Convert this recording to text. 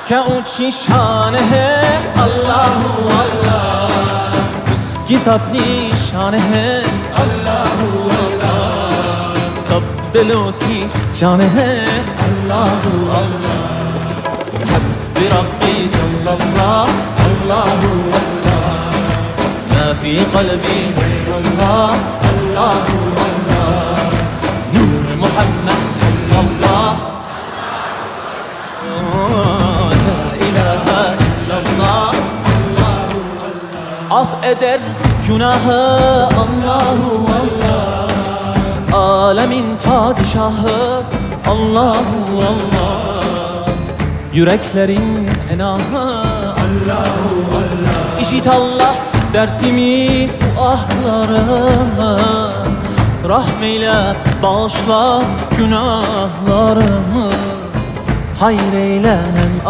क्या ऊंची शान है अल्लाह अल्लाह, उसकी सबनी शान है अल्लाह अल्लाह, सब दिलों की जान है अल्लाह अल्लाह। हस्बी रब्बी जल्लल्लाह अल्लाह अल्लाह, मा फी क़ल्बी गैरुल्लाह अल्लाह अल्लाह, नूर मुहम्मद सल्लल्लाह af eder günahı Allahu Allah, alemin padişahı Allahu Allah, yüreklerin enahı Allahu Allah. İşit Allah dertimi, bu ahlarımı, rahmeyle bağışla günahlarımı, hayır eylemem